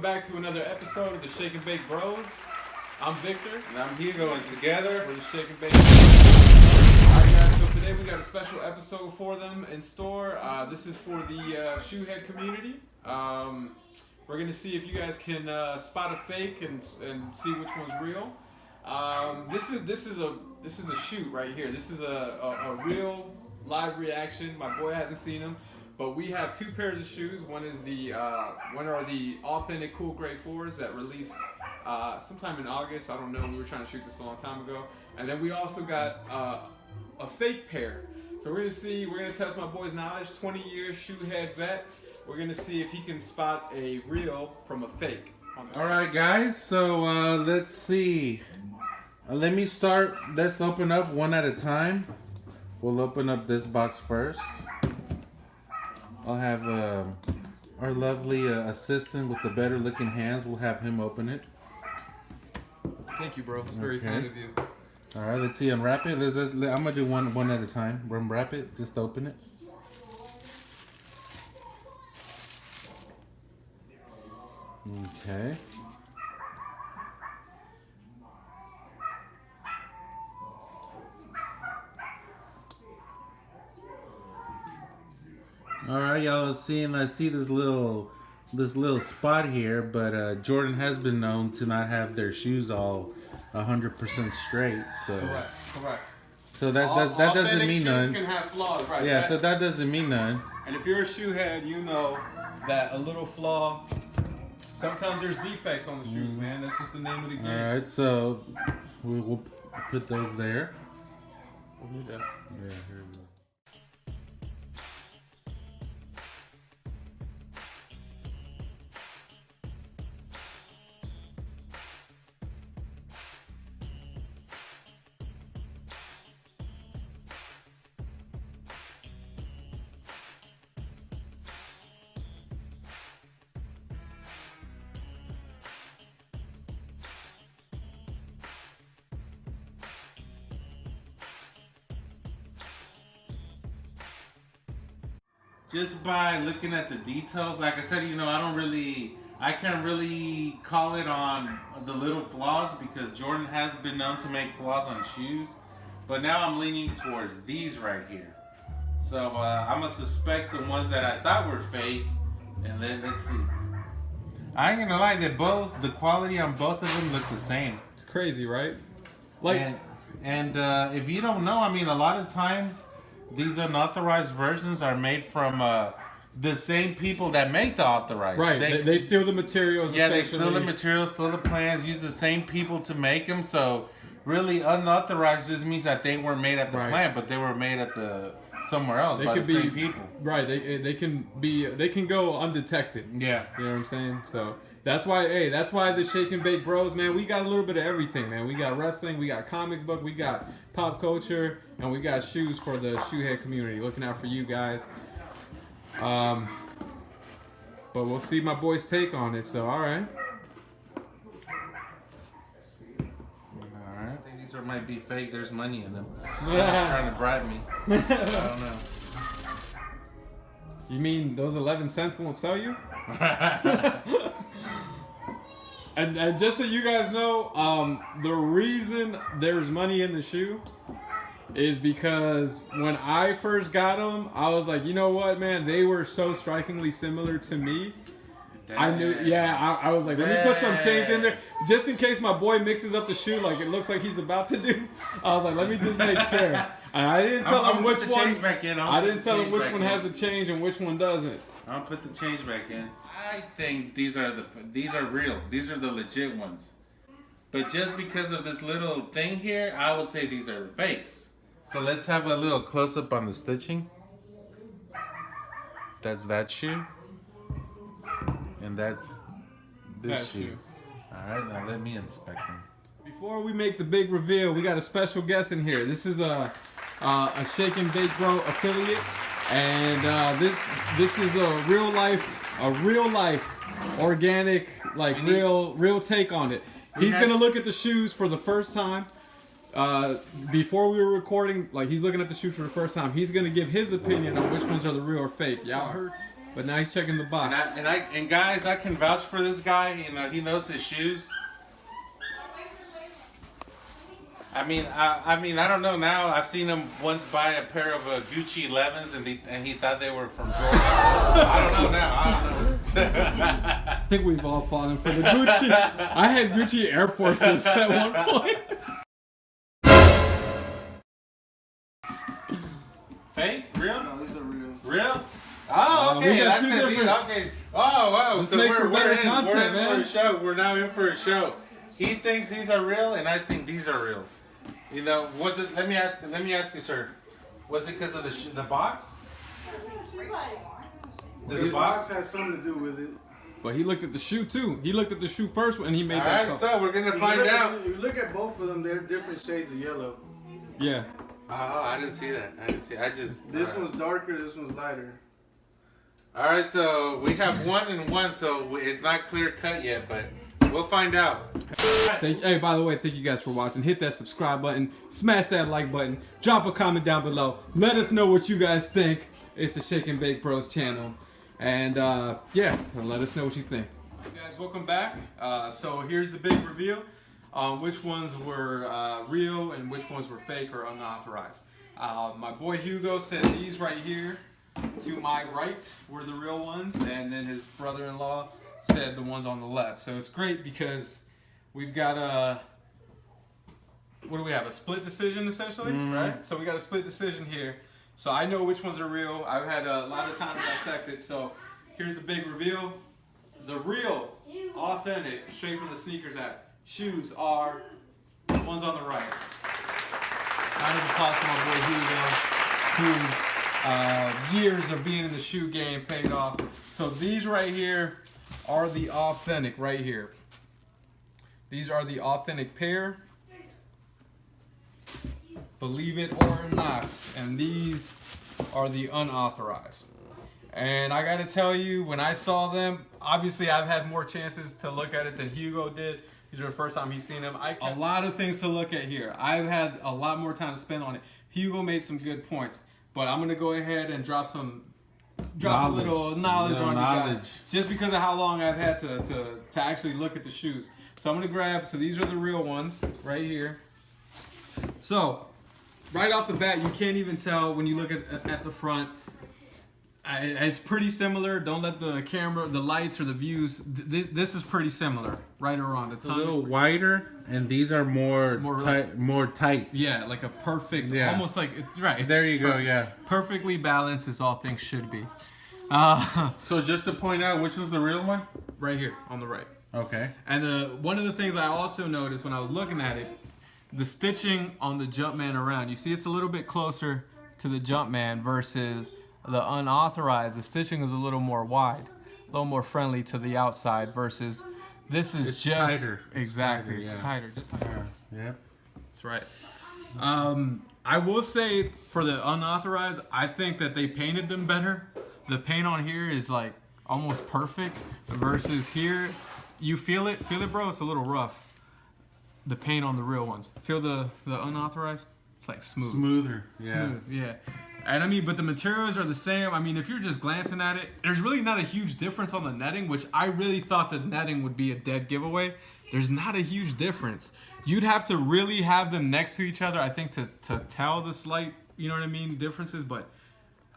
back to another episode of the Shake and Bake Bros. I'm Victor. And I'm Hugo, and together we're the Shake and Bake Bros. Alright guys, so today we got a special episode for them in store. This is for the shoehead community. We're going to see if you guys can spot a fake and see which one's real. This is a shoot right here. This is a real live reaction. My boy hasn't seen them. But we have two pairs of shoes. One are the authentic Cool Grade 4s that released sometime in August. I don't know. We were trying to shoot this a long time ago. And then we also got a fake pair. So we're gonna test my boy's knowledge. 20 years shoe head vet. We're gonna see if he can spot a real from a fake. All right, guys. So let's see. Let me start. Let's open up one at a time. We'll open up this box first. I'll have our lovely assistant with the better looking hands. We'll have him open it. Thank you, bro. It's very kind of you. All right, let's see. Unwrap it. I'm gonna do one at a time. Unwrap it. Just open it. Okay. All right, y'all. I see this little spot here, but Jordan has been known to not have their shoes all 100% straight. So correct. So that doesn't mean none. Can have flaws, right? Yeah. So that doesn't mean none. And if you're a shoe head, you know that a little flaw. Sometimes there's defects on the shoes, man. That's just the name of the game. All right. So we'll put those there. Yeah. Yeah. Here we go. Just by looking at the details, like I said, I can't really call it on the little flaws because Jordan has been known to make flaws on shoes. But now I'm leaning towards these right here. So I'm going to suspect the ones that I thought were fake. And then let's see. I ain't gonna lie, the quality on both of them look the same. It's crazy, right? And if you don't know, a lot of times these unauthorized versions are made from the same people that make the authorized. Right. They steal the materials. Yeah, they steal the materials, steal the plans, use the same people to make them. So really, unauthorized just means that they weren't made at the plant, but they were made at somewhere else by the same people. Right. They can go undetected. Yeah. You know what I'm saying? So that's why the Shake and Bake Bros, man, we got a little bit of everything, man. We got wrestling, we got comic book, we got pop culture, and we got shoes for the shoehead community. Looking out for you guys. But we'll see my boy's take on it. So all right. I think these might be fake. There's money in them. Trying to bribe me. I don't know. You mean those 11 cents won't sell you? And just so you guys know, the reason there's money in the shoe is because when I first got them, I was like, you know what, man? They were so strikingly similar to me. Dang. I knew, I was like, let me put some change in there. Just in case my boy mixes up the shoe like it looks like he's about to do. I was like, let me just make sure. And I didn't tell him which one. I didn't tell him which one has the change and which one doesn't. I'll put the change back in. I think these are real. These are the legit ones. But just because of this little thing here, I would say these are fakes. So let's have a little close up on the stitching. That's that shoe. And that's this shoe. Alright, now let me inspect them. Before we make the big reveal, we got a special guest in here. This is a Shake and Bake Bro affiliate. And this is a real life organic, like real take on it. He's gonna look at the shoes for the first time. Before we were recording, like he's looking at the shoes for the first time. He's gonna give his opinion on which ones are the real or fake. Y'all heard? But now he's checking the box. And guys, I can vouch for this guy. You know, he knows his shoes. I mean, I don't know now. I've seen him once buy a pair of Gucci 11s, and he thought they were from Jordan. I don't know now. I don't know. I think we've all fallen for the Gucci. I had Gucci Air Forces at one point. Fake? Real? No, these are real. Real? Oh, okay. That's it. Okay. Oh, wow. This So makes for better content, we're in man. for a show. We're now in for a show. He thinks these are real, and I think these are real. You know, was it? Let me ask you, sir. Was it because of the box? The box has something to do with it. But he looked at the shoe too. He looked at the shoe first and he made that. All right, so we're gonna find out. If you look at both of them, they're different shades of yellow. Yeah. Oh, I didn't see that. This one's darker. This one's lighter. All right, so we have 1 and 1, so it's not clear cut yet, but we'll find out. Hey, by the way, thank you guys for watching. Hit that subscribe button, smash that like button, drop a comment down below. Let us know what you guys think. It's the Shake and Bake Bros channel, and yeah, let us know what you think. Hey guys, welcome back. So here's the big reveal on which ones were real and which ones were fake or unauthorized. My boy Hugo said these right here to my right were the real ones, and then his brother-in-law said the ones on the left. So it's great because we've got what do we have? A split decision essentially, right? So we got a split decision here. So I know which ones are real. I've had a lot of time to dissect it. So here's the big reveal. The real, authentic, straight from the Snkrs app, shoes are the ones on the right. Round of applause for my boy Hugo, whose years of being in the shoe game paid off. So these right here are the authentic right here. These are the authentic pair. Believe it or not. And these are the unauthorized. And I gotta tell you, when I saw them, obviously I've had more chances to look at it than Hugo did. These are the first time he's seen them. A lot of things to look at here. I've had a lot more time to spend on it. Hugo made some good points. But I'm gonna go ahead and drop a little knowledge on you guys, just because of how long I've had to actually look at the shoes. So I'm gonna grab. So these are the real ones right here. So right off the bat, you can't even tell when you look at the front. It's pretty similar. Don't let the camera, the lights, or the views. This is pretty similar, right or wrong. It's a little wider, and these are more tight. Yeah, like a perfect, almost like it's right. It's there you go. Yeah, perfectly balanced as all things should be. So just to point out, which one's the real one? Right here on the right. Okay. And one of the things I also noticed when I was looking at it, the stitching on the Jumpman around. You see, it's a little bit closer to the Jumpman versus the unauthorized. The stitching is a little more wide, a little more friendly to the outside versus this is it's just tighter. Exactly. It's tighter, just like that. Yeah. That's right. I will say for the unauthorized, I think that they painted them better. The paint on here is like almost perfect versus here. You feel it, bro. It's a little rough. The paint on the real ones. Feel the unauthorized? It's like smooth. Smoother. Yeah. Smooth, yeah. And I mean, but the materials are the same. I mean, if you're just glancing at it, there's really not a huge difference on the netting, which I really thought the netting would be a dead giveaway. There's not a huge difference. You'd have to really have them next to each other, I think, to tell the slight, you know what I mean, differences. But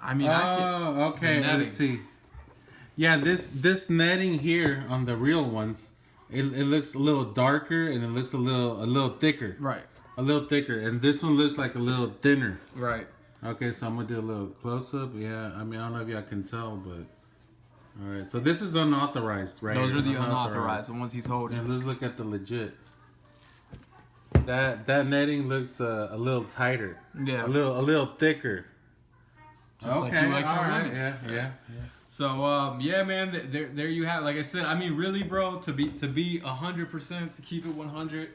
I mean, okay. Let's see. Yeah, this netting here on the real ones, it looks a little darker and it looks a little thicker. Right. A little thicker, and this one looks like a little thinner. Right. Okay, so I'm gonna do a little close up. Yeah, I mean, I don't know if y'all can tell, but all right. So this is unauthorized, right? Those are the unauthorized, the ones he's holding. And let's look at the legit. That netting looks a little tighter. Yeah. A little thicker. Just okay. Like you like all your right. women. Yeah. So yeah, man. There you have. Like I said, I mean, really, bro. To be 100%, to keep it 100.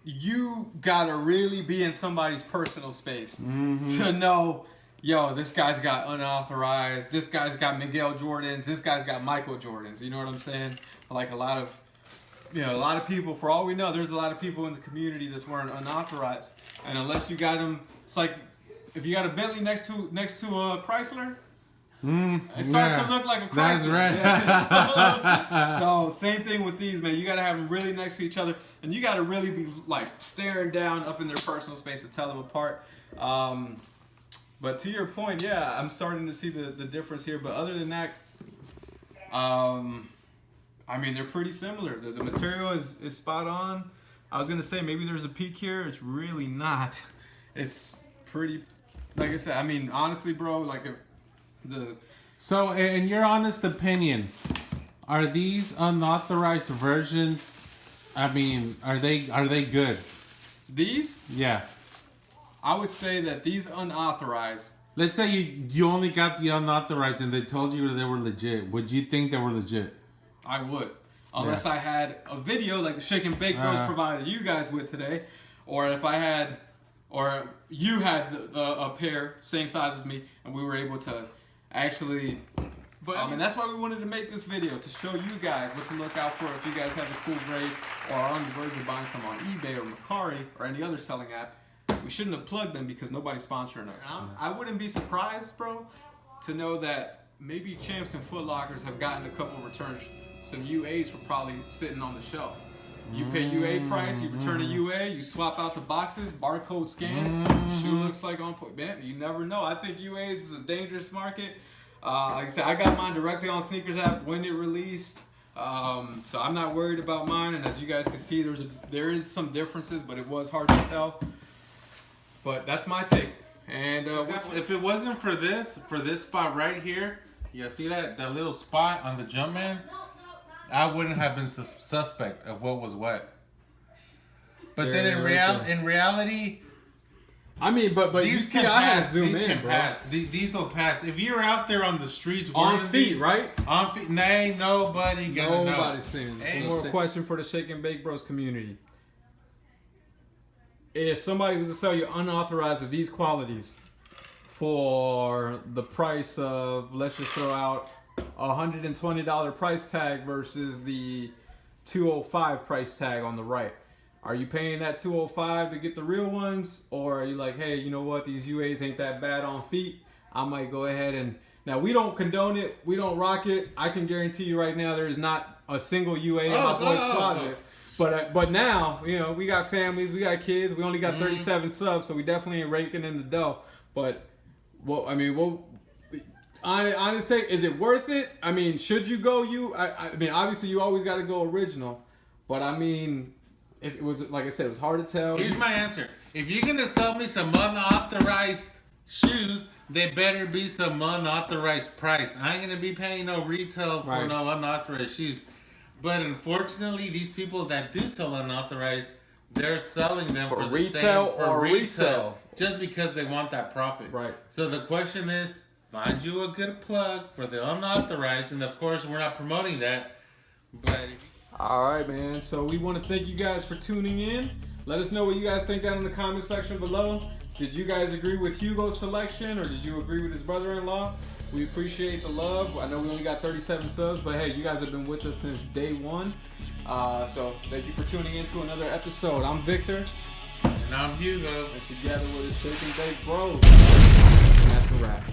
You gotta really be in somebody's personal space to know, yo, this guy's got unauthorized, this guy's got Miguel Jordans, this guy's got Michael Jordans. You know what I'm saying? Like a lot of people, for all we know, there's a lot of people in the community that's wearing unauthorized. And unless you got them, it's like if you got a Bentley next to a Chrysler, It starts to look like a Chrysler. That's right. Yeah, so same thing with these, man. You gotta have them really next to each other, and you gotta really be like staring down up in their personal space to tell them apart. But to your point, yeah, I'm starting to see the difference here. But other than that, I mean, they're pretty similar. The material is spot on. I was gonna say maybe there's a peak here. It's really not. It's pretty, like I said. I mean, honestly, bro, like if So, in your honest opinion, are these unauthorized versions? I mean, are they good? These, Yeah. I would say that these unauthorized. Let's say you only got the unauthorized and they told you they were legit. Would you think they were legit? I would, unless I had a video like the Shake&BakeBros provided you guys with today, or if I had, or you had a pair same size as me, and we were able to actually. But I mean, that's why we wanted to make this video, to show you guys what to look out for if you guys have the cool grade or are on the verge of buying some on eBay or Mercari or any other selling app. We shouldn't have plugged them because nobody's sponsoring us. I wouldn't be surprised, bro, to know that maybe Champs and Foot Lockers have gotten a couple returns. Some UAs were probably sitting on the shelf. You pay UA price, you return a UA, you swap out the boxes, barcode scans, shoe looks like on point. Man, you never know. I think UAs is a dangerous market. Like I said, I got mine directly on Snkrs app when it released. So I'm not worried about mine. And as you guys can see, there is some differences, but it was hard to tell. But that's my take. And if it wasn't for this spot right here, you see that little spot on the Jumpman, I wouldn't have been suspect of what was what. But then in reality, I mean, but you see, I had to zoom these in, can bro. pass. These will pass. If you're out there on the streets On wearing feet, these, right? On feet, ain't nobody gonna know. Nobody's seeing. One more question for the Shake&BakeBros community. If somebody was to sell you unauthorized of these qualities for the price of, let's just throw out $120 price tag versus the $205 price tag on the right, are you paying that $205 to get the real ones, or are you like, hey, you know what, these UAs ain't that bad on feet, I might go ahead and... Now, we don't condone it, we don't rock it. I can guarantee you right now there is not a single UA in my boy's closet. But now, you know, we got families, we got kids, we only got 37 subs, so we definitely ain't raking in the dough. But, well, I mean, honest take, is it worth it? I mean, should you go I mean, obviously you always got to go original, but I mean, it was, like I said, it was hard to tell. Here's my answer. If you're going to sell me some unauthorized shoes, they better be some unauthorized price. I ain't going to be paying no retail for no unauthorized shoes. But unfortunately, these people that do sell unauthorized, they're selling them for retail or resale, just because they want that profit. Right. So the question is, find you a good plug for the unauthorized, and of course, we're not promoting that. But all right, man. So we want to thank you guys for tuning in. Let us know what you guys think down in the comment section below. Did you guys agree with Hugo's selection, or did you agree with his brother-in-law? We appreciate the love. I know we only got 37 subs, but hey, you guys have been with us since day one. So thank you for tuning in to another episode. I'm Victor. And I'm Hugo. And together with the Shake&BakeBros. And that's a wrap.